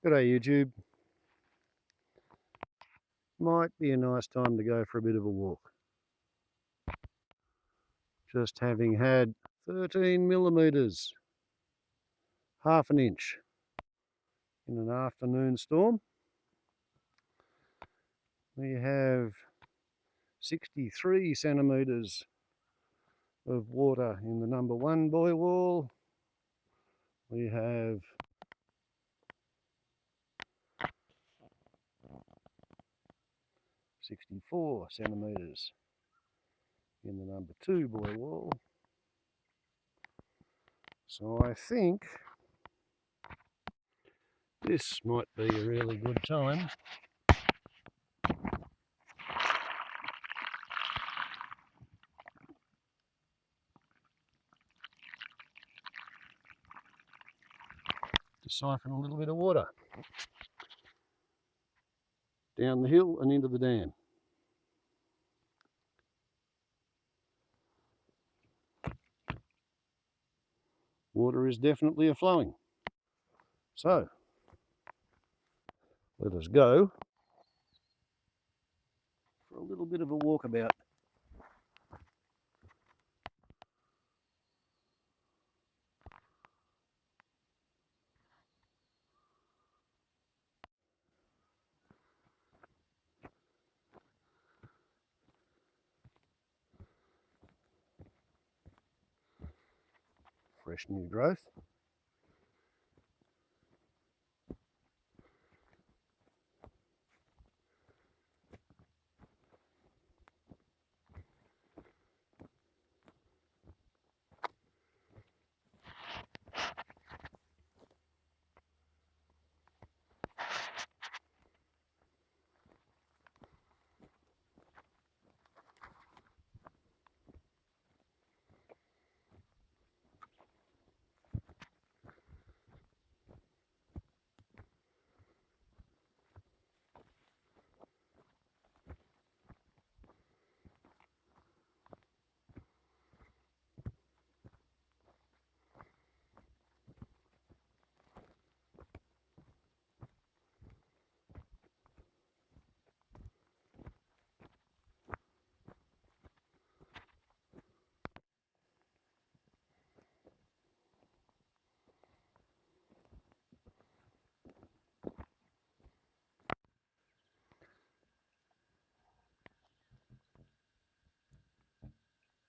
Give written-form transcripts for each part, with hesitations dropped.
G'day YouTube. Might be a nice time to go for a bit of a walk. Just having had 13 millimetres, half an inch in an afternoon storm. We have 63 centimetres of water in the number 1 buoy wall. We have 64 centimetres in the number 2 buoy wall. So I think this might be a really good time to siphon a little bit of water down the hill and into the dam. Water is definitely a flowing. So let us go for a little bit of a walkabout. Fresh new growth.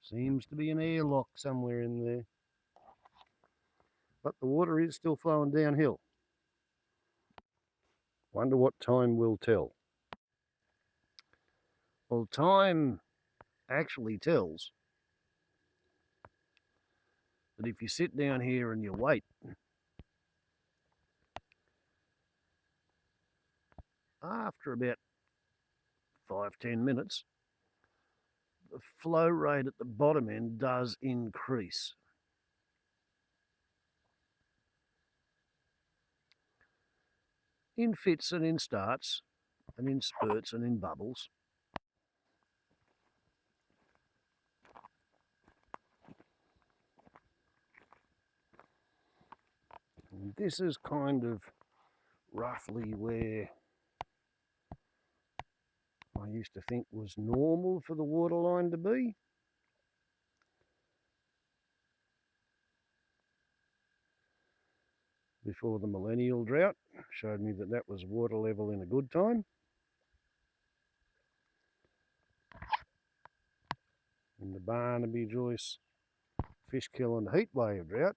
Seems to be an airlock somewhere in there. But the water is still flowing downhill. Wonder what time will tell. Well, time actually tells that if you sit down here and you wait, after about 5-10 minutes, the flow rate at the bottom end does increase. In fits and in starts, and in spurts and in bubbles. And this is kind of roughly where I used to think was normal for the water line to be. Before the millennial drought showed me that that was water level in a good time. In the Barnaby Joyce Fishkill and heatwave drought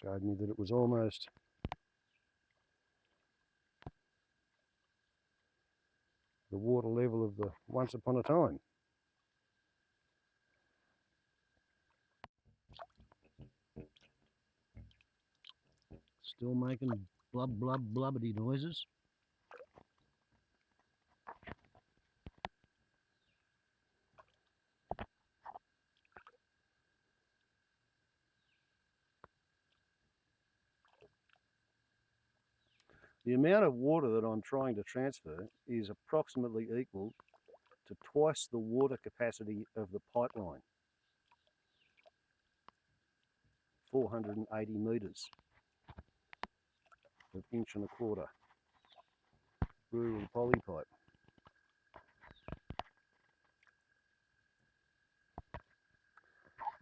showed me that it was almost the water level of the once upon a time. Still making blub blub blubbity noises. The amount of water that I'm trying to transfer is approximately equal to twice the water capacity of the pipeline, 480 metres. of 1.25 inch rural poly pipe.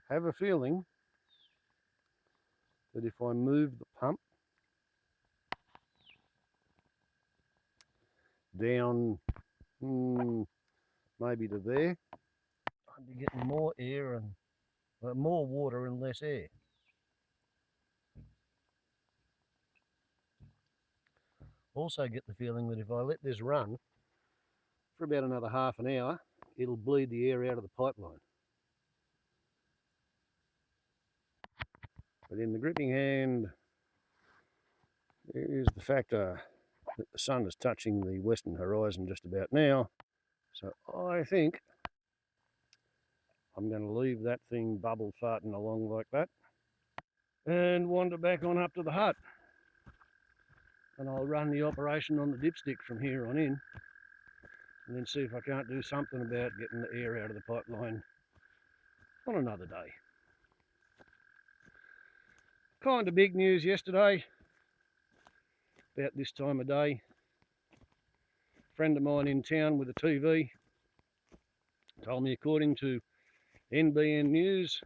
Have a feeling that if I move the pump down maybe to there, I'd be getting more air and more water and less air. Also get the feeling that if I let this run for about another half an hour, it'll bleed the air out of the pipeline. But in the gripping hand, there is the factor that the sun is touching the western horizon just about now. So I think I'm going to leave that thing bubble farting along like that and wander back on up to the hut. And I'll run the operation on the dipstick from here on in, and then see if I can't do something about getting the air out of the pipeline on another day. Kind of big news yesterday, about this time of day. A friend of mine in town with a TV told me, according to NBN News,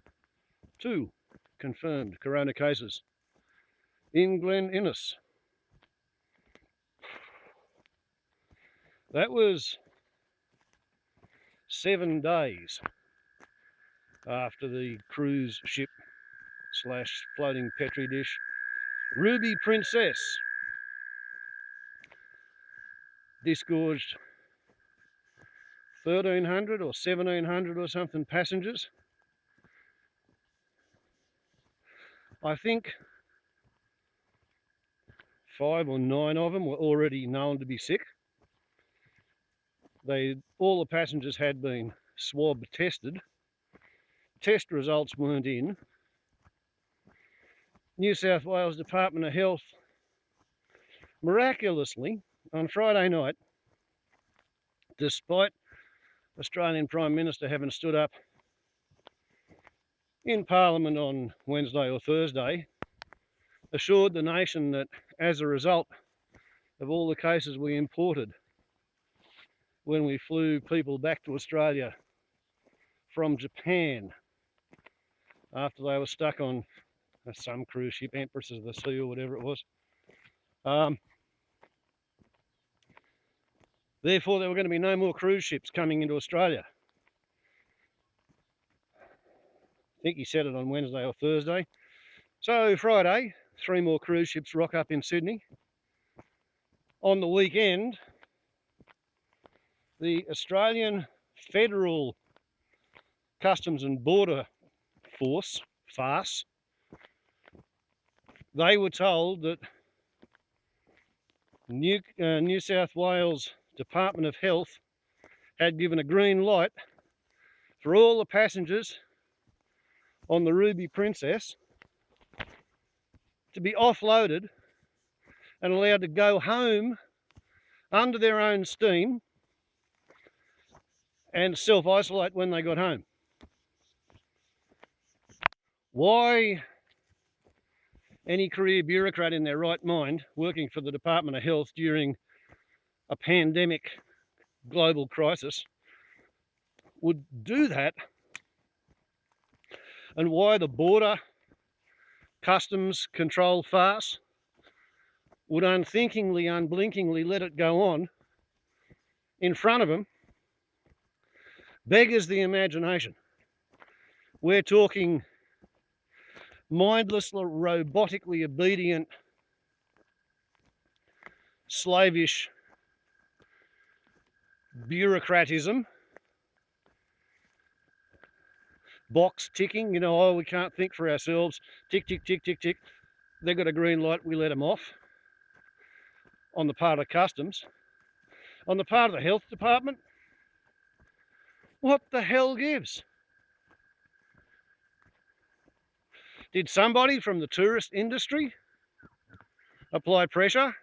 2 confirmed corona cases in Glen Innes. That was 7 days after the cruise ship slash floating petri dish Ruby Princess disgorged 1,300 or 1,700 or something passengers. I think 5 or 9 of them were already known to be sick. All the passengers had been swab tested. Test results weren't in. New South Wales Department of Health miraculously on Friday night, despite Australian Prime Minister having stood up in Parliament on Wednesday or Thursday, assured the nation that as a result of all the cases we imported when we flew people back to Australia from Japan after they were stuck on some cruise ship, Empress of the Sea or whatever it was. Therefore, there were going to be no more cruise ships coming into Australia. I think he said it on Wednesday or Thursday. So Friday, 3 more cruise ships rock up in Sydney. On the weekend, the Australian Federal Customs and Border Force, FARS, they were told that New South Wales Department of Health had given a green light for all the passengers on the Ruby Princess to be offloaded and allowed to go home under their own steam and self-isolate when they got home. Why any career bureaucrat in their right mind working for the Department of Health during a pandemic global crisis would do that, and why the border customs control farce would unthinkingly, unblinkingly let it go on in front of them, beggars the imagination. We're talking mindlessly, robotically obedient, slavish bureaucratism, box ticking, you know, oh, we can't think for ourselves, tick, tick, tick, tick, tick. They've got a green light, we let them off on the part of customs. On the part of the health department, what the hell gives? Did somebody from the tourist industry apply pressure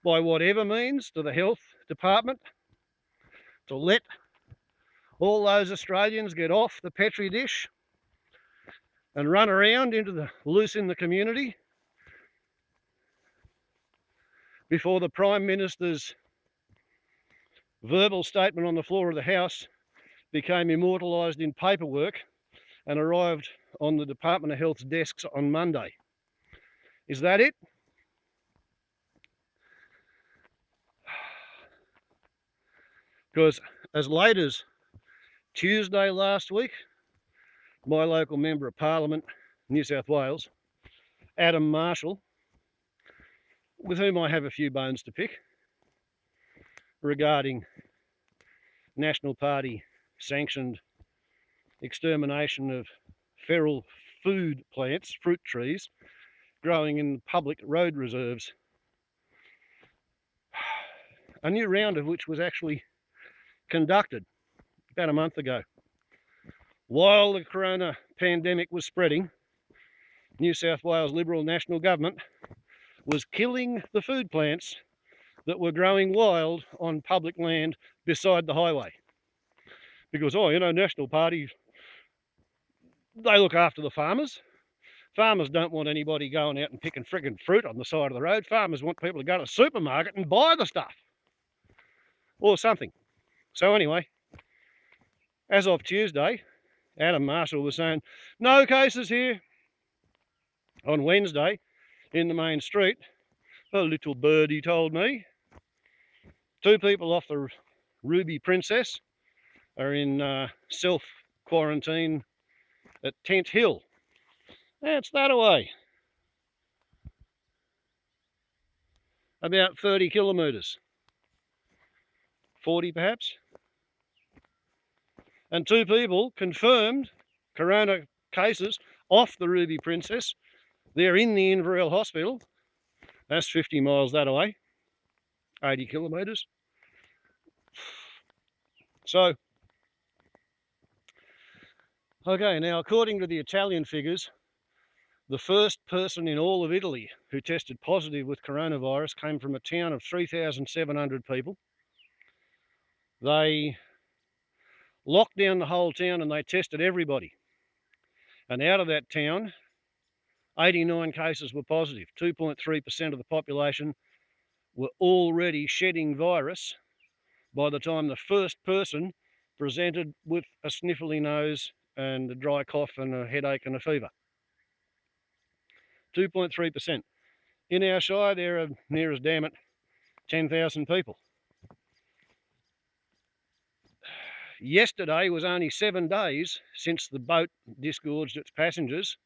by whatever means to the health department to let all those Australians get off the petri dish and run around into the loose in the community before the Prime Minister's verbal statement on the floor of the House became immortalised in paperwork and arrived on the Department of Health's desks on Monday. Is that it? Because as late as Tuesday last week, my local Member of Parliament, New South Wales, Adam Marshall, with whom I have a few bones to pick regarding National Party sanctioned extermination of feral food plants, fruit trees, growing in public road reserves. A new round of which was actually conducted about a month ago. While the corona pandemic was spreading, New South Wales Liberal National Government was killing the food plants that were growing wild on public land beside the highway. Because, National Party, they look after the farmers. Farmers don't want anybody going out and picking friggin' fruit on the side of the road. Farmers want people to go to the supermarket and buy the stuff. Or something. So anyway, as of Tuesday, Adam Marshall was saying, no cases here. On Wednesday, in the main street, a little birdie told me, 2 people off the Ruby Princess are in self-quarantine at Tent Hill. That's that away. About 30 kilometres. 40 perhaps. And 2 people confirmed corona cases off the Ruby Princess. They're in the Inverell Hospital. That's 50 miles that away. 80 kilometres. So, okay, now according to the Italian figures, the first person in all of Italy who tested positive with coronavirus came from a town of 3,700 people. They locked down the whole town and they tested everybody. And out of that town, 89 cases were positive. 2.3% of the population were already shedding virus by the time the first person presented with a sniffly nose and a dry cough and a headache and a fever. 2.3%. In our shire, there are near as damn it 10,000 people. Yesterday was only 7 days since the boat disgorged its passengers.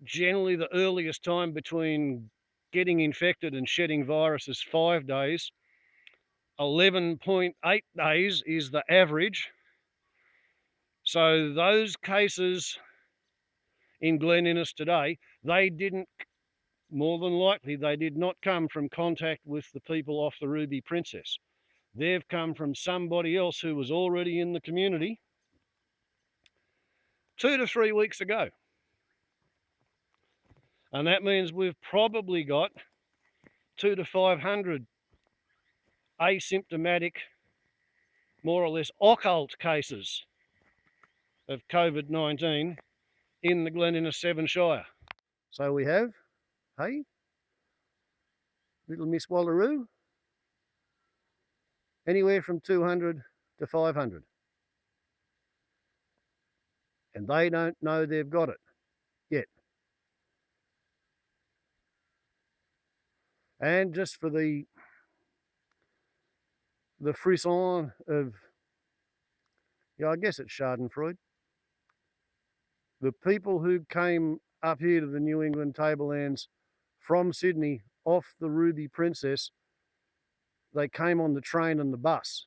Generally, the earliest time between getting infected and shedding virus is 5 days. 11.8 days is the average. So those cases in Glen Innes today, more than likely, they did not come from contact with the people off the Ruby Princess. They've come from somebody else who was already in the community 2 to 3 weeks ago. And that means we've probably got 200 to 500 asymptomatic, more or less occult cases of COVID-19 in the Glen Innes 7 Shire. So we have, hey, little Miss Wallaroo, anywhere from 200 to 500. And they don't know they've got it yet. And just for the frisson of, I guess it's Schadenfreude, the people who came up here to the New England tablelands from Sydney off the Ruby Princess, they came on the train and the bus.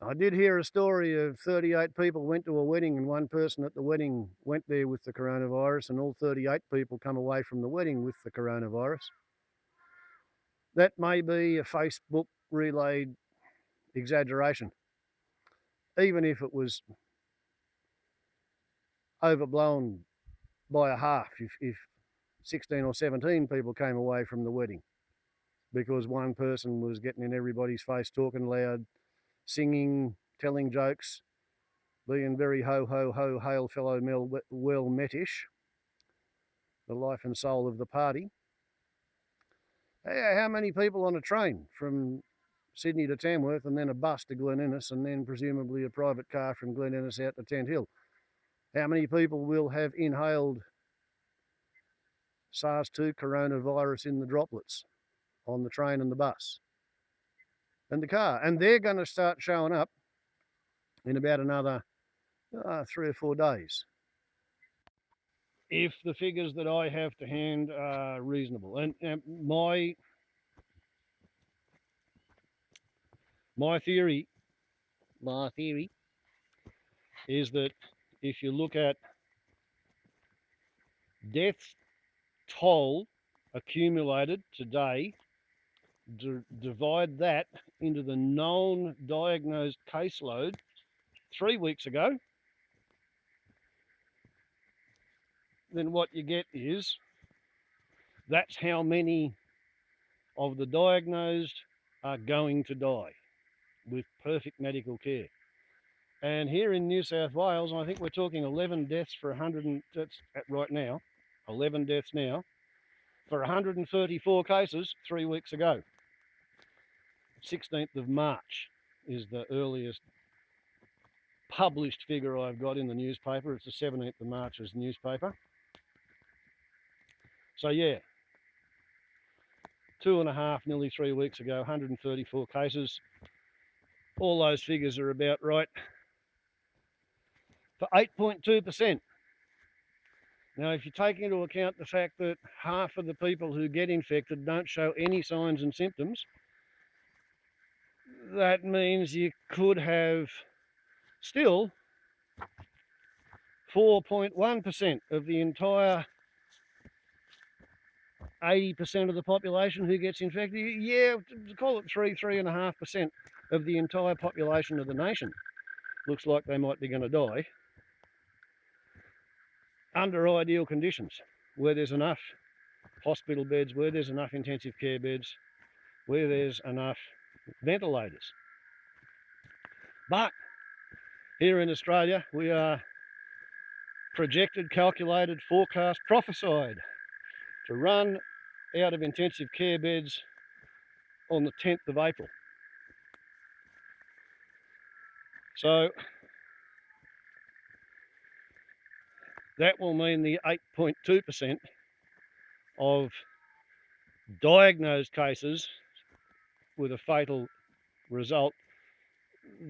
I did hear a story of 38 people went to a wedding and one person at the wedding went there with the coronavirus and all 38 people come away from the wedding with the coronavirus. That may be a Facebook relayed exaggeration, even if it was overblown by a half, if 16 or 17 people came away from the wedding because one person was getting in everybody's face, talking loud, singing, telling jokes, being very ho, ho, ho, hail fellow well metish. the life and soul of the party. How many people on a train from Sydney to Tamworth, and then a bus to Glen Innes, and then presumably a private car from Glen Innes out to Tent Hill? How many people will have inhaled SARS-2 coronavirus in the droplets on the train and the bus and the car? And they're going to start showing up in about another 3 or 4 days, if the figures that I have to hand are reasonable. And my theory is that if you look at death toll accumulated today, divide that into the known diagnosed caseload 3 weeks ago, then what you get is that's how many of the diagnosed are going to die with perfect medical care. And here in New South Wales, I think we're talking 11 deaths for 100, that's right now, 11 deaths now, for 134 cases 3 weeks ago. 16th of March is the earliest published figure I've got in the newspaper. It's the 17th of March's newspaper. So yeah, 2.5, nearly 3 weeks ago, 134 cases. All those figures are about right for 8.2%. Now, if you take into account the fact that half of the people who get infected don't show any signs and symptoms, that means you could have still 4.1% of the entire 80% of the population who gets infected. Yeah, call it 3.5% of the entire population of the nation looks like they might be going to die under ideal conditions, where there's enough hospital beds, where there's enough intensive care beds, where there's enough ventilators. But here in Australia, we are projected, calculated, forecast, prophesied to run out of intensive care beds on the 10th of April. So that will mean the 8.2% of diagnosed cases with a fatal result,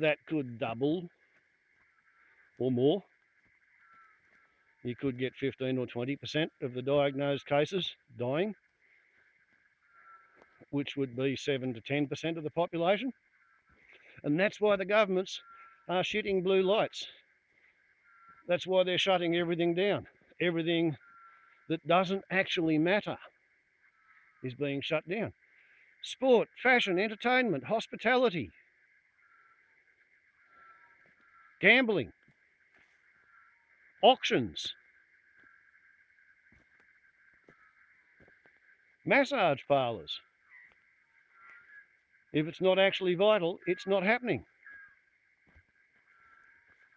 that could double or more. You could get 15 or 20% of the diagnosed cases dying, which would be 7 to 10% of the population. And that's why the governments are shitting blue lights. That's why they're shutting everything down. Everything that doesn't actually matter is being shut down. Sport, fashion, entertainment, hospitality, gambling, auctions, massage parlours. If it's not actually vital, it's not happening,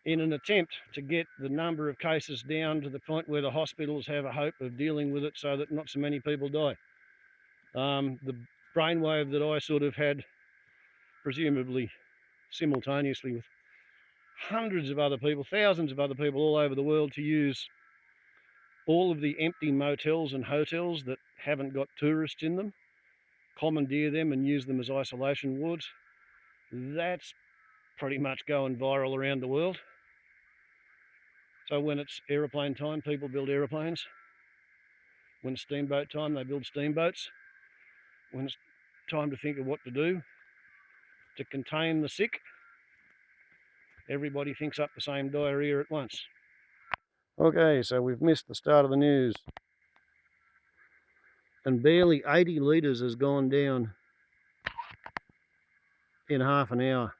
in an attempt to get the number of cases down to the point where the hospitals have a hope of dealing with it so that not so many people die. The brainwave that I sort of had, presumably simultaneously with hundreds of other people, thousands of other people all over the world, to use all of the empty motels and hotels that haven't got tourists in them, commandeer them and use them as isolation wards. That's pretty much going viral around the world. So when it's aeroplane time, people build aeroplanes. When it's steamboat time, they build steamboats. When it's time to think of what to do to contain the sick, everybody thinks up the same diarrhea at once. Okay, so we've missed the start of the news. And barely 80 litres has gone down in half an hour.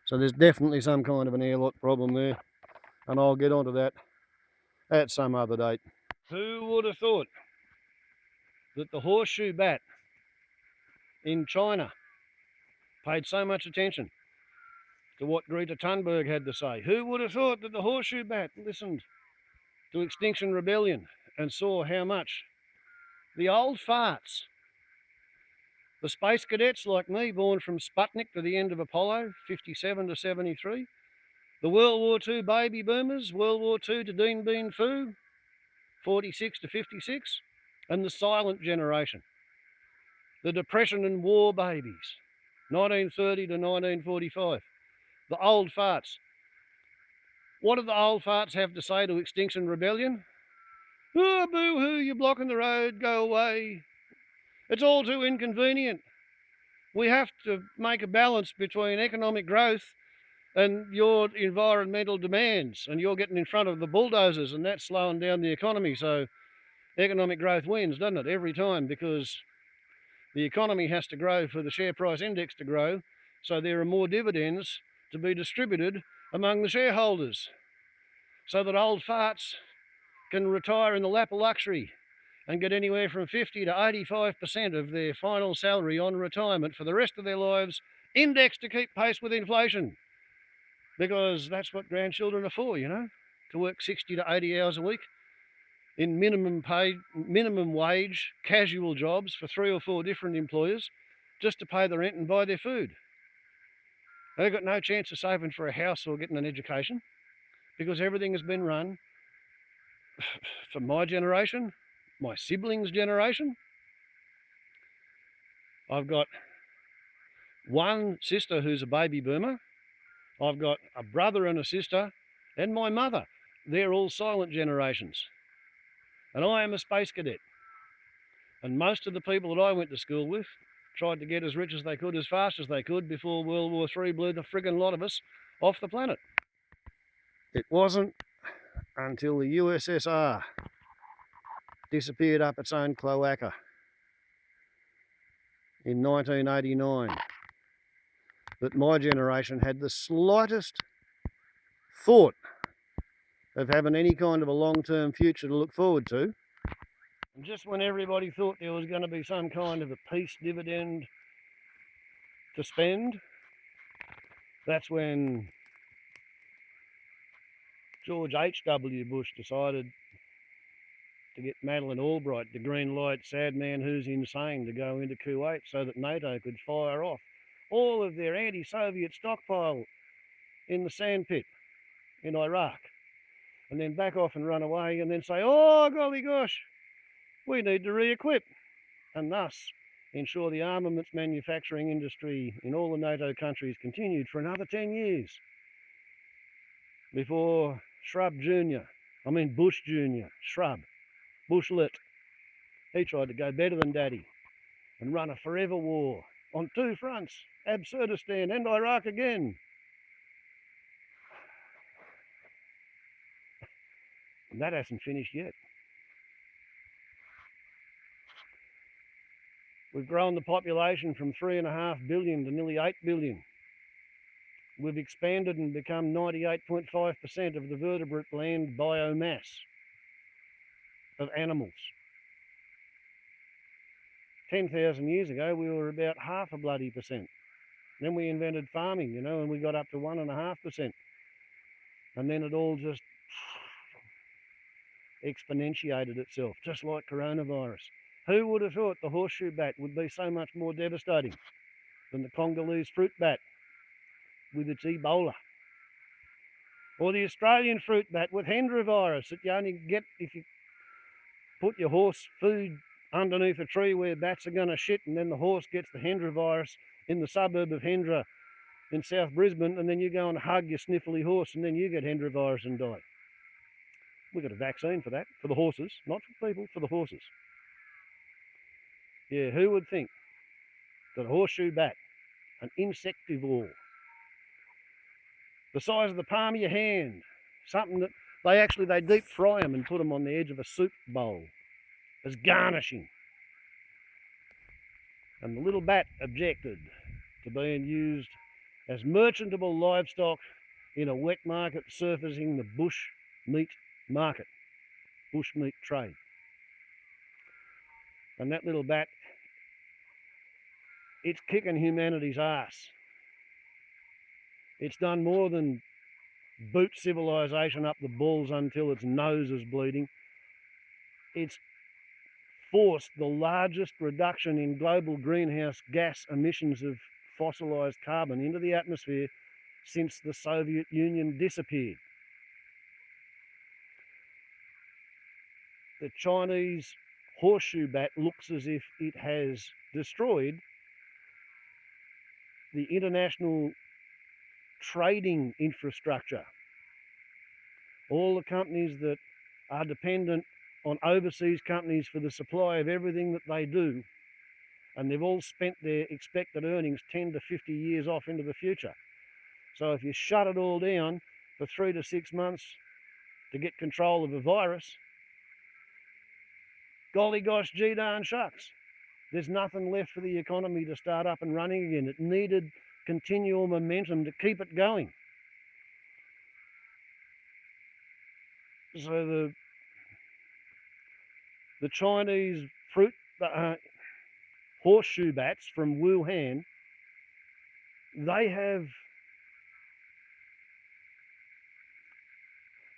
So there's definitely some kind of an airlock problem there. And I'll get onto that at some other date. Who would have thought that the Horseshoe-Bat in China paid so much attention to what Greta Thunberg had to say? Who would have thought that the Horseshoe-Bat listened to Extinction Rebellion and saw how much the old farts, the space cadets like me, born from Sputnik to the end of Apollo, 57 to 73, the World War II baby boomers, World War II to Dien Bien Phu, 46 to 56, and the silent generation, the Depression and War babies, 1930 to 1945, the old farts. What did the old farts have to say to Extinction Rebellion? Oh, boo-hoo, you're blocking the road, go away. It's all too inconvenient. We have to make a balance between economic growth and your environmental demands, and you're getting in front of the bulldozers, and that's slowing down the economy. So economic growth wins, doesn't it, every time, because the economy has to grow for the share price index to grow, so there are more dividends to be distributed among the shareholders, so that old farts can retire in the lap of luxury and get anywhere from 50 to 85% of their final salary on retirement for the rest of their lives, indexed to keep pace with inflation. Because that's what grandchildren are for, you know, to work 60 to 80 hours a week in minimum paid, minimum wage, casual jobs for 3 or 4 different employers just to pay the rent and buy their food. They've got no chance of saving for a house or getting an education because everything has been run for my generation, my siblings' generation. I've got one sister who's a baby boomer. I've got a brother and a sister and my mother. They're all silent generations. And I am a space cadet. And most of the people that I went to school with tried to get as rich as they could, as fast as they could, before World War III blew the friggin' lot of us off the planet. It wasn't until the USSR disappeared up its own cloaca in 1989 that my generation had the slightest thought of having any kind of a long-term future to look forward to. And just when everybody thought there was going to be some kind of a peace dividend to spend, that's when George H.W. Bush decided to get Madeleine Albright, the green light sad man who's insane, to go into Kuwait so that NATO could fire off all of their anti-Soviet stockpile in the sandpit in Iraq, and then back off and run away and then say, oh, golly gosh, we need to re-equip, and thus ensure the armaments manufacturing industry in all the NATO countries continued for another 10 years before Bush Jr., Bushlet, he tried to go better than Daddy and run a forever war on 2 fronts, Absurdistan and Iraq again. And that hasn't finished yet. We've grown the population from 3.5 billion to nearly 8 billion. We've expanded and become 98.5% of the vertebrate land biomass of animals. 10,000 years ago, we were about half a bloody percent. Then we invented farming, and we got up to 1.5%. And then it all just exponentiated itself, just like coronavirus. Who would have thought the Horseshoe-Bat would be so much more devastating than the Congolese fruit bat with its Ebola? Or the Australian fruit bat with Hendra virus that you only get if you put your horse food underneath a tree where bats are going to shit, and then the horse gets the Hendra virus in the suburb of Hendra in South Brisbane, and then you go and hug your sniffly horse, and then you get Hendra virus and die. We've got a vaccine for that, for the horses, not for people, for the horses. Yeah, who would think that a horseshoe-bat, an insectivore, the size of the palm of your hand, something that they deep fry them and put them on the edge of a soup bowl as garnishing. And the little bat objected to being used as merchantable livestock in a wet market surfacing the bush meat market, bush meat trade. And that little bat, it's kicking humanity's ass. It's done more than boot civilization up the balls until its nose is bleeding. it's forced the largest reduction in global greenhouse gas emissions of fossilised carbon into the atmosphere since the Soviet Union disappeared. The Chinese Horseshoe-Bat looks as if it has destroyed the international trading infrastructure. All the companies that are dependent on overseas companies for the supply of everything that they do, and they've all spent their expected earnings 10 to 50 years off into the future. So if you shut it all down for 3 to 6 months to get control of a virus, golly gosh, gee darn shucks, there's nothing left for the economy to start up and running again. It needed continual momentum to keep it going. So the Chinese fruit horseshoe bats from Wuhan,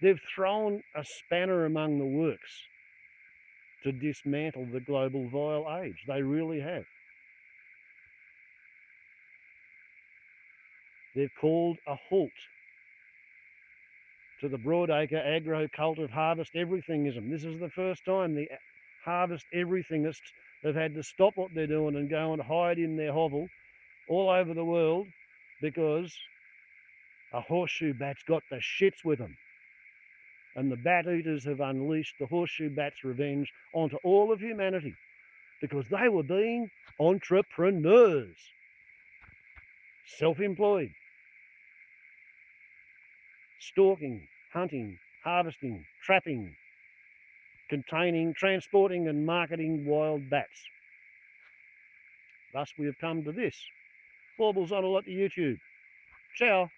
they've thrown a spanner among the works to dismantle the global vile age. They really have. They've called a halt to the broadacre agro-cultive harvest everythingism. This is the first time the harvest everythingists have had to stop what they're doing and go and hide in their hovel all over the world because a horseshoe bat's got the shits with them. And the bat eaters have unleashed the horseshoe bat's revenge onto all of humanity because they were being entrepreneurs, self-employed, stalking, hunting, harvesting, trapping, containing, transporting and marketing wild bats. Thus we have come to this. Baubles on a lot to YouTube. Ciao.